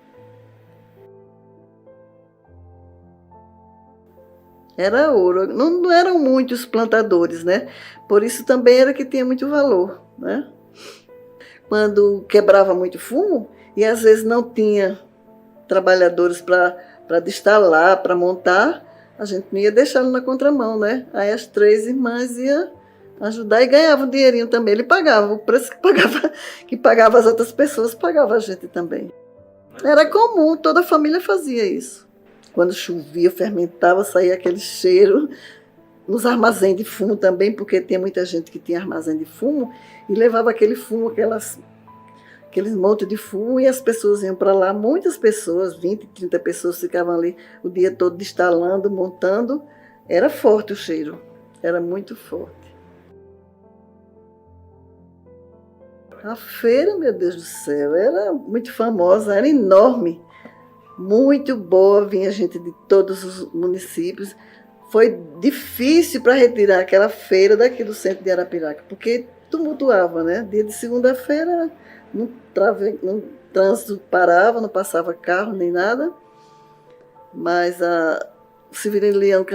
Era ouro. Não eram muitos plantadores, né? Por isso também era que tinha muito valor, né? Quando quebrava muito fumo, e às vezes não tinha trabalhadores para destalar, para montar, a gente não ia deixá-lo na contramão, né? Aí as 3 irmãs iam ajudar e ganhavam um dinheirinho também. Ele pagava o preço que pagava as outras pessoas, pagava a gente também. Era comum, toda a família fazia isso. Quando chovia, fermentava, saía aquele cheiro. Nos armazéns de fumo também, porque tinha muita gente que tinha armazém de fumo e levava aquele fumo, aqueles montes de fumo, e as pessoas iam para lá, muitas pessoas, 20, 30 pessoas ficavam ali o dia todo destalando, montando. Era forte o cheiro, era muito forte. A feira, meu Deus do céu, era muito famosa, era enorme, muito boa, vinha gente de todos os municípios. Foi difícil para retirar aquela feira daqui do centro de Arapiraca, porque tumultuava, né? Dia de segunda-feira, no trânsito parava, não passava carro nem nada, mas o Severino Leão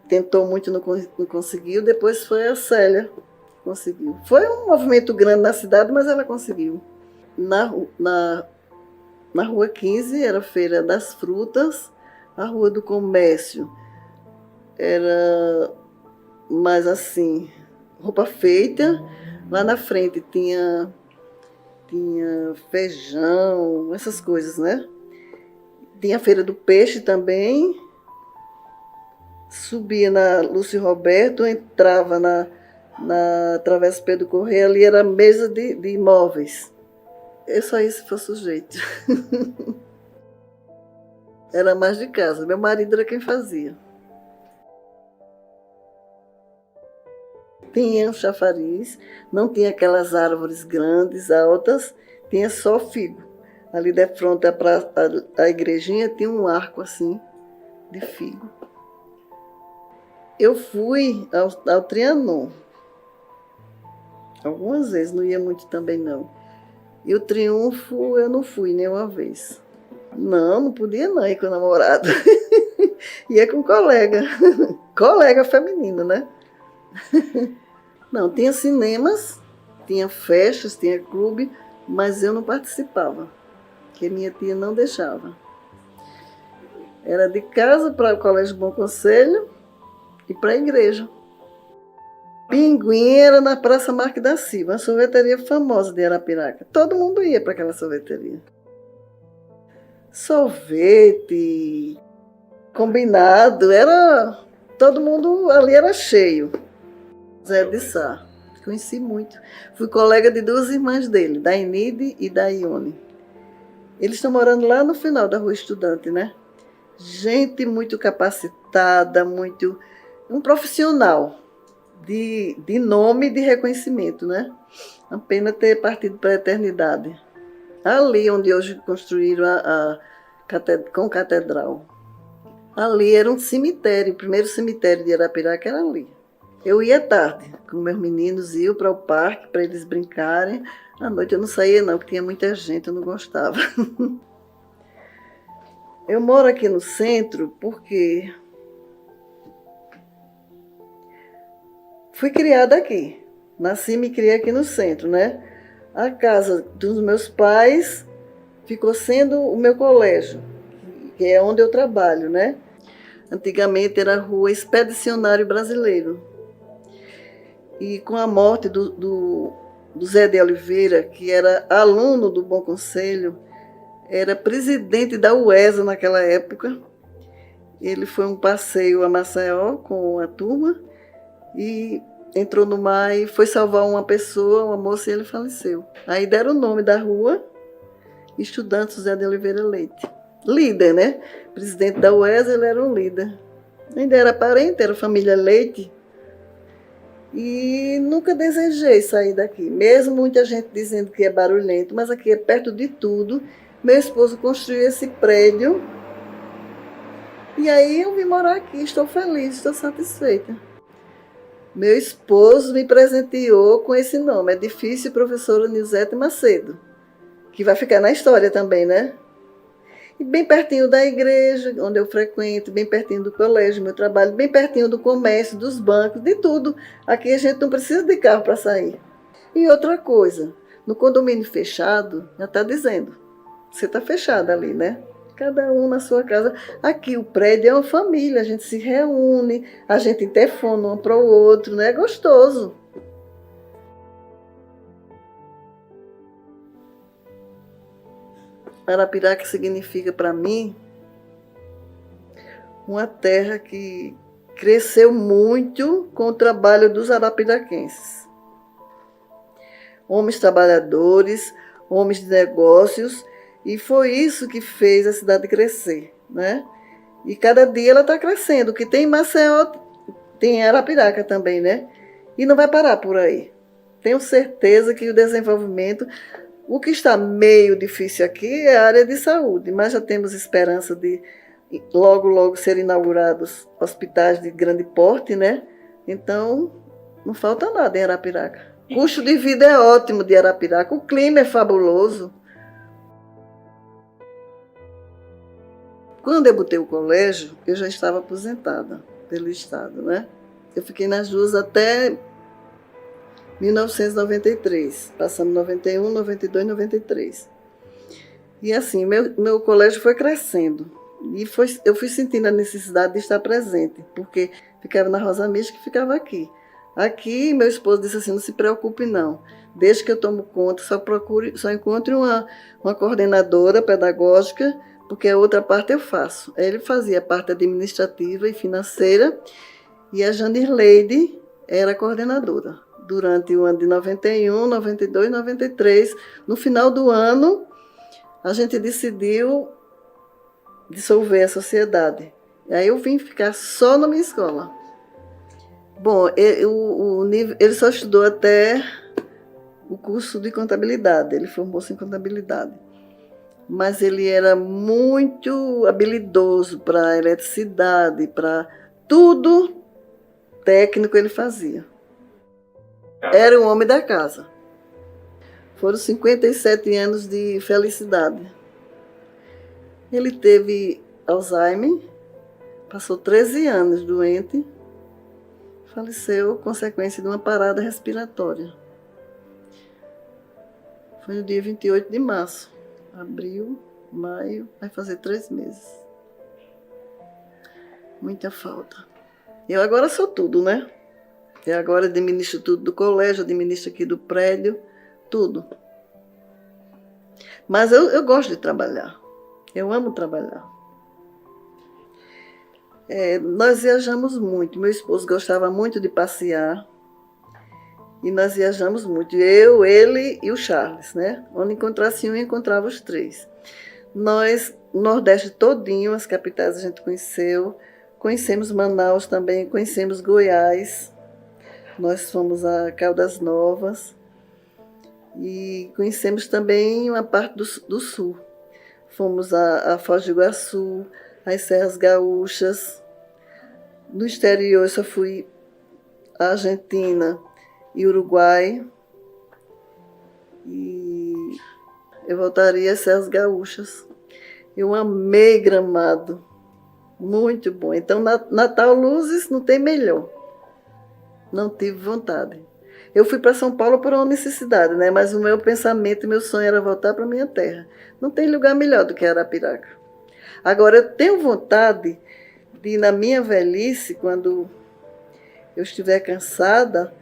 tentou muito, não conseguiu, depois foi a Célia que conseguiu. Foi um movimento grande na cidade, mas ela conseguiu. Na Rua 15 era a Feira das Frutas, a Rua do Comércio era mais assim, roupa feita. Lá na frente tinha feijão, essas coisas, né? Tinha a Feira do Peixe também. Subia na Lúcio Roberto, entrava na Travessa Pedro Correia, ali era mesa de imóveis. Eu só ia se fosse o jeito. Era mais de casa. Meu marido era quem fazia. Tinha um chafariz, não tinha aquelas árvores grandes, altas, tinha só figo. Ali de frente à igrejinha tinha um arco assim, de figo. Eu fui ao Trianon. Algumas vezes, não ia muito também não. E o Triunfo eu não fui nenhuma vez. Não podia não ir com o namorado. Ia com colega. Colega feminino, né? Não, tinha cinemas, tinha festas, tinha clube, mas eu não participava, porque minha tia não deixava. Era de casa para o Colégio Bom Conselho e para a igreja. Pinguim era na Praça Marques da Silva, uma sorveteria famosa de Arapiraca. Todo mundo ia para aquela sorveteria. Sorvete, combinado, era... Todo mundo ali era cheio. Zé de Sá, conheci muito. Fui colega de 2 irmãs dele, da Enide e da Ione. Eles estão morando lá no final da Rua Estudante, né? Gente muito capacitada, muito... Um profissional de nome e de reconhecimento, né? A pena ter partido para a eternidade. Ali onde hoje construíram com catedral. Ali era um cemitério, o primeiro cemitério de Arapiraca era ali. Eu ia tarde, com meus meninos, iam para o parque para eles brincarem. À noite eu não saía não, porque tinha muita gente, eu não gostava. Eu moro aqui no centro porque fui criada aqui. Nasci e me criei aqui no centro, né? A casa dos meus pais ficou sendo o meu colégio, que é onde eu trabalho, né? Antigamente era a Rua Expedicionário Brasileiro. E com a morte do Zé de Oliveira, que era aluno do Bom Conselho, era presidente da UESA naquela época, ele foi um passeio a Maceió com a turma e entrou no mar e foi salvar uma pessoa, uma moça, e ele faleceu. Aí deram o nome da rua, Estudante José de Oliveira Leite. Líder, né? Presidente da UESA, ele era um líder. Ainda era parente, era família Leite. E nunca desejei sair daqui. Mesmo muita gente dizendo que é barulhento, mas aqui é perto de tudo. Meu esposo construiu esse prédio. E aí eu vim morar aqui, estou feliz, estou satisfeita. Meu esposo me presenteou com esse nome, Edifício Professora Nilzete Macedo, que vai ficar na história também, né? E bem pertinho da igreja, onde eu frequento, bem pertinho do colégio, meu trabalho, bem pertinho do comércio, dos bancos, de tudo. Aqui a gente não precisa de carro para sair. E outra coisa, no condomínio fechado, já está dizendo, você está fechado ali, né? Cada um na sua casa. Aqui o prédio é uma família, a gente se reúne, a gente interfona um para o outro, né? É gostoso. Arapiraca significa para mim uma terra que cresceu muito com o trabalho dos arapiraquenses. Homens trabalhadores, homens de negócios, e foi isso que fez a cidade crescer, né? E cada dia ela está crescendo. O que tem em Maceió, tem em Arapiraca também, né? E não vai parar por aí. Tenho certeza que o desenvolvimento... O que está meio difícil aqui é a área de saúde, mas já temos esperança de logo, logo serem inaugurados hospitais de grande porte, né? Então, não falta nada em Arapiraca. O custo de vida é ótimo de Arapiraca, o clima é fabuloso. Quando eu botei o colégio, eu já estava aposentada pelo Estado, né? Eu fiquei nas ruas até 1993, passando 91, 92, 93. E assim, meu colégio foi crescendo. E eu fui sentindo a necessidade de estar presente, porque ficava na Rosa Mística, que ficava aqui. Aqui, meu esposo disse assim, não se preocupe não, desde que eu tomo conta, só encontre uma coordenadora pedagógica, porque a outra parte eu faço. Ele fazia a parte administrativa e financeira, e a Janirleide era a coordenadora. Durante o ano de 91, 92, 93, no final do ano, a gente decidiu dissolver a sociedade. E aí eu vim ficar só na minha escola. Bom, ele só estudou até o curso de contabilidade, ele formou-se em contabilidade. Mas ele era muito habilidoso para eletricidade, para tudo técnico ele fazia. Era o homem da casa. Foram 57 anos de felicidade. Ele teve Alzheimer, passou 13 anos doente, faleceu consequência de uma parada respiratória. Foi no dia 28 de março. Abril, maio, vai fazer 3 meses. Muita falta. Eu agora sou tudo, né? Eu agora administro tudo do colégio, administro aqui do prédio, tudo. Mas eu gosto de trabalhar. Eu amo trabalhar. Nós viajamos muito. Meu esposo gostava muito de passear. E nós viajamos muito. Eu, ele e o Charles, né? Onde encontrasse um, encontrava os 3. Nós, o Nordeste todinho, as capitais a gente conheceu. Conhecemos Manaus também, conhecemos Goiás. Nós fomos a Caldas Novas. E conhecemos também uma parte do sul. Fomos a Foz do Iguaçu, as Serras Gaúchas. No exterior, eu só fui à Argentina e Uruguai. E eu voltaria às Serras Gaúchas. Eu amei Gramado. Muito bom. Então, Natal Luzes não tem melhor. Não tive vontade. Eu fui para São Paulo por uma necessidade, né? Mas o meu pensamento e meu sonho era voltar para a minha terra. Não tem lugar melhor do que Arapiraca. Agora, eu tenho vontade de, na minha velhice, quando eu estiver cansada,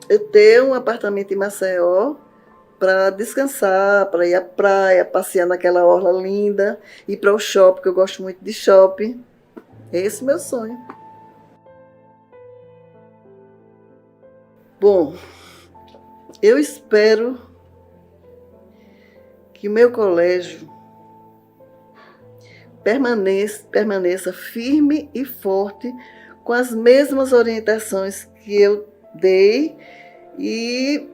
eu ter um apartamento em Maceió para descansar, para ir à praia, passear naquela orla linda, ir para o shopping, que eu gosto muito de shopping. É esse o meu sonho. Bom, eu espero que o meu colégio permaneça firme e forte com as mesmas orientações que eu dei e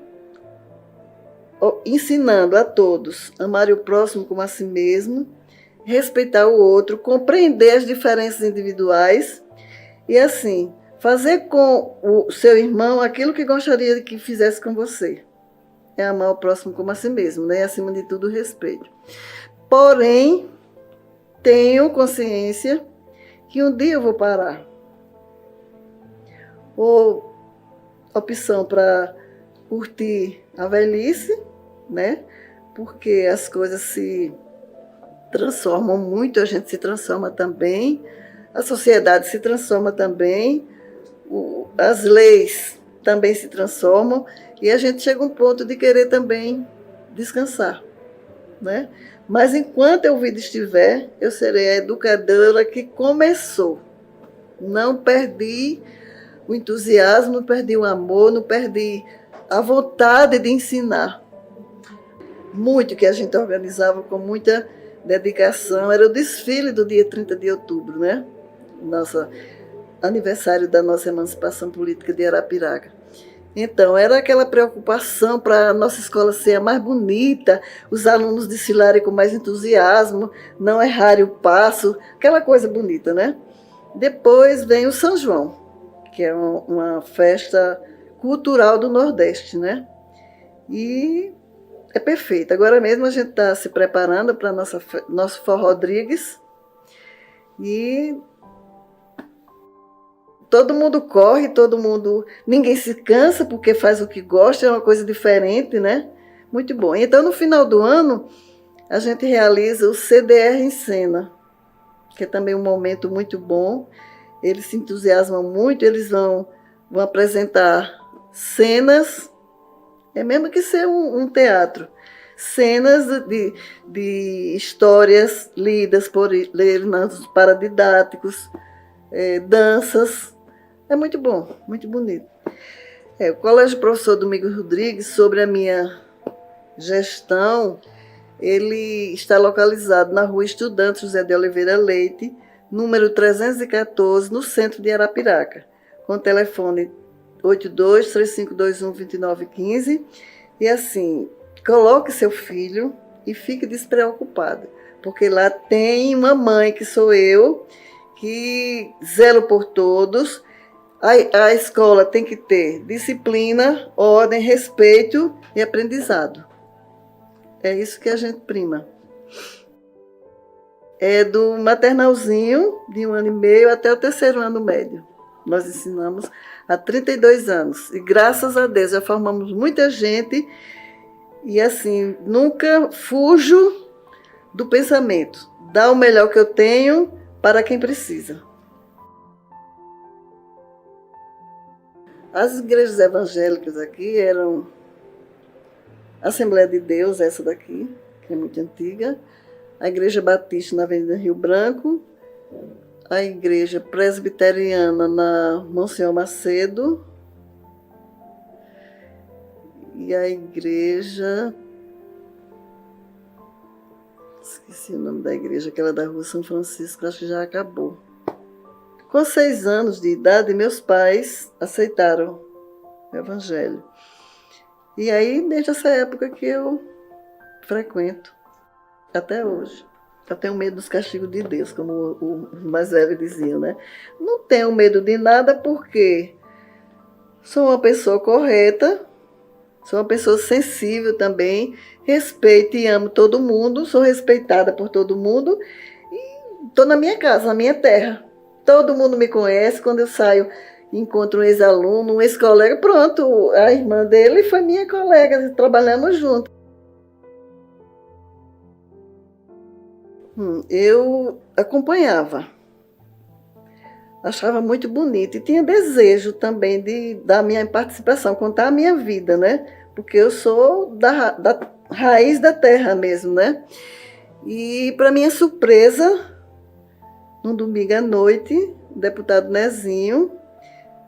ensinando a todos a amar o próximo como a si mesmo, respeitar o outro, compreender as diferenças individuais e, assim, fazer com o seu irmão aquilo que gostaria de que fizesse com você. É amar o próximo como a si mesmo, né? E, acima de tudo, o respeito. Porém, tenho consciência que um dia eu vou parar. Ou opção para curtir a velhice, né? Porque as coisas se transformam muito, a gente se transforma também, a sociedade se transforma também, as leis também se transformam e a gente chega a um ponto de querer também descansar, né? Mas enquanto a vida estiver, eu serei a educadora que começou. Não perdi o entusiasmo, não perdi o amor, não perdi a vontade de ensinar. Muito que a gente organizava com muita dedicação era o desfile do dia 30 de outubro, né? Nosso aniversário da nossa emancipação política de Arapiraca. Então, era aquela preocupação para a nossa escola ser a mais bonita, os alunos desfilarem com mais entusiasmo, não errarem o passo, aquela coisa bonita, né? Depois vem o São João, que é uma festa cultural do Nordeste, né? E é perfeito. Agora mesmo a gente está se preparando para nosso Forró Rodrigues e todo mundo corre, ninguém se cansa porque faz o que gosta, é uma coisa diferente, né? Muito bom. Então, no final do ano, a gente realiza o CDR em Cena, que é também um momento muito bom. Eles se entusiasmam muito, eles vão apresentar cenas, é mesmo que ser um teatro, cenas de histórias lidas por eles nos paradidáticos, danças. É muito bom, muito bonito. O Colégio Professor Domingos Rodrigues, sobre a minha gestão, ele está localizado na Rua Estudante José de Oliveira Leite, número 314, no centro de Arapiraca, com o telefone 82-3521-2915. E assim, coloque seu filho e fique despreocupado, porque lá tem uma mãe, que sou eu, que zelo por todos. A escola tem que ter disciplina, ordem, respeito e aprendizado. É isso que a gente prima. É do maternalzinho, de 1 ano e meio, até o 3º ano médio. Nós ensinamos há 32 anos. E graças a Deus já formamos muita gente. E assim, nunca fujo do pensamento. Dar o melhor que eu tenho para quem precisa. As igrejas evangélicas aqui eram Assembleia de Deus, essa daqui, que é muito antiga, a Igreja Batista na Avenida Rio Branco, a Igreja Presbiteriana na Monsenhor Macedo e a Igreja... Esqueci o nome da igreja, aquela da Rua São Francisco, acho que já acabou. Com 6 anos de idade, meus pais aceitaram o Evangelho. E aí, desde essa época que eu frequento, até hoje. Eu tenho medo dos castigos de Deus, como os mais velhos diziam, né? Não tenho medo de nada porque sou uma pessoa correta, sou uma pessoa sensível também, respeito e amo todo mundo, sou respeitada por todo mundo e estou na minha casa, na minha terra. Todo mundo me conhece, quando eu saio, encontro um ex-aluno, um ex-colega, pronto, a irmã dele foi minha colega, trabalhamos juntos. Eu acompanhava, achava muito bonito e tinha desejo também de dar minha participação, contar a minha vida, né? Porque eu sou da raiz da terra mesmo, né? E, para minha surpresa, num domingo à noite, o deputado Nezinho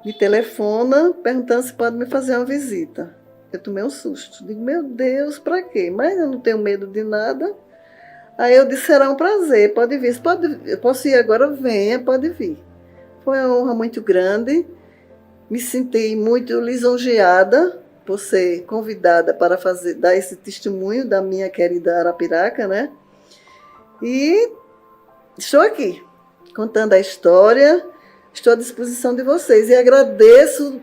me telefona perguntando se pode me fazer uma visita. Eu tomei um susto. Digo, meu Deus, para quê? Mas eu não tenho medo de nada. Aí eu disse, será um prazer, pode vir. Eu posso ir agora, venha, pode vir. Foi uma honra muito grande. Me senti muito lisonjeada por ser convidada para dar esse testemunho da minha querida Arapiraca, né? E estou aqui, contando a história. Estou à disposição de vocês e agradeço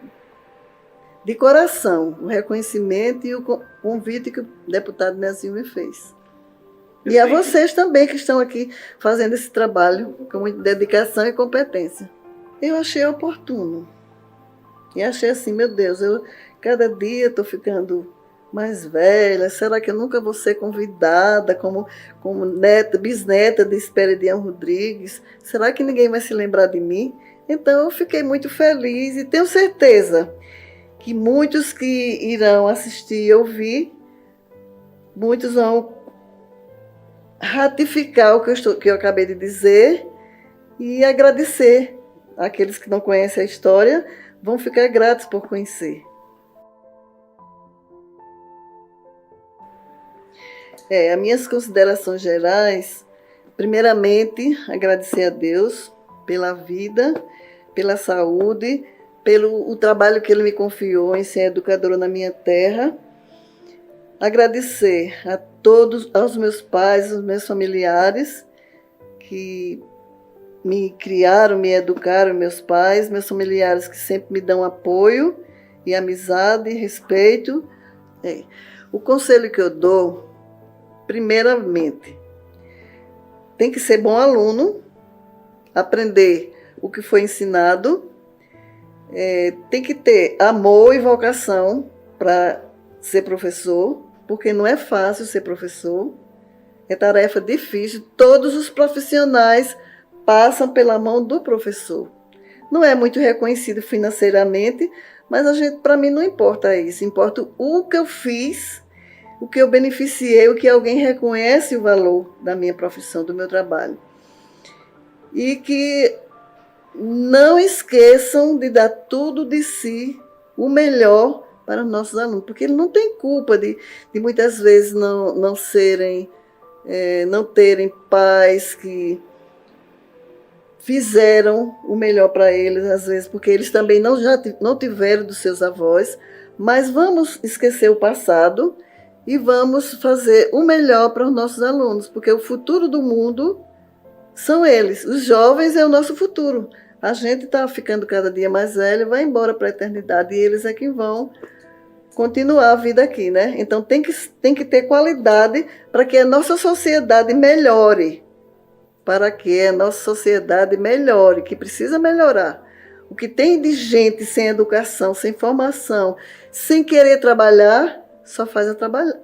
de coração o reconhecimento e o convite que o deputado Nezinho me fez. E a vocês também que estão aqui fazendo esse trabalho com muita dedicação e competência. Eu achei oportuno. E achei assim, meu Deus, cada dia estou ficando mais velha. Será que eu nunca vou ser convidada como bisneta de Esperidião Rodrigues? Será que ninguém vai se lembrar de mim? Então, eu fiquei muito feliz e tenho certeza que muitos que irão assistir e ouvir, muitos vão ratificar o que eu acabei de dizer e agradecer àqueles que não conhecem a história, vão ficar gratos por conhecer. As minhas considerações gerais, primeiramente, agradecer a Deus pela vida, pela saúde, pelo o trabalho que Ele me confiou em ser educadora na minha terra. Agradecer a todos, aos meus pais, aos meus familiares, que me criaram, me educaram, meus pais, meus familiares que sempre me dão apoio e amizade e respeito. O conselho que eu dou, primeiramente, tem que ser bom aluno, aprender o que foi ensinado, tem que ter amor e vocação para ser professor, porque não é fácil ser professor, é tarefa difícil, todos os profissionais passam pela mão do professor. Não é muito reconhecido financeiramente, mas para mim não importa isso, importa o que eu fiz, o que eu beneficiei, o que alguém reconhece o valor da minha profissão, do meu trabalho. E que não esqueçam de dar tudo de si, o melhor para os nossos alunos, porque eles não têm culpa de muitas vezes não terem pais que fizeram o melhor para eles, às vezes, porque eles também não tiveram dos seus avós, mas vamos esquecer o passado e vamos fazer o melhor para os nossos alunos, porque o futuro do mundo são eles. Os jovens é o nosso futuro. A gente está ficando cada dia mais velho, vai embora para a eternidade, e eles é que vão continuar a vida aqui, né? Então tem que ter qualidade para que a nossa sociedade melhore. Para que a nossa sociedade melhore, que precisa melhorar. O que tem de gente sem educação, sem formação, sem querer trabalhar, só faz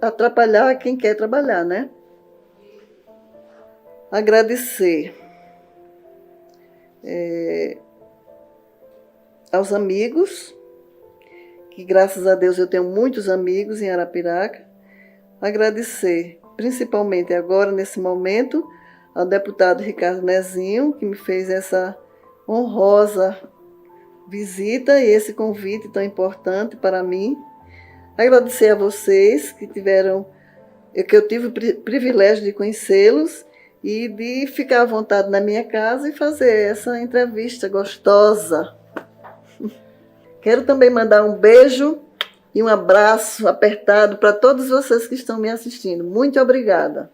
atrapalhar quem quer trabalhar, né? Agradecer aos amigos, que graças a Deus eu tenho muitos amigos em Arapiraca. Agradecer, principalmente agora, nesse momento, ao deputado Ricardo Nezinho, que me fez essa honrosa visita e esse convite tão importante para mim. Agradecer a vocês que eu tive o privilégio de conhecê-los e de ficar à vontade na minha casa e fazer essa entrevista gostosa. Quero também mandar um beijo e um abraço apertado para todos vocês que estão me assistindo. Muito obrigada.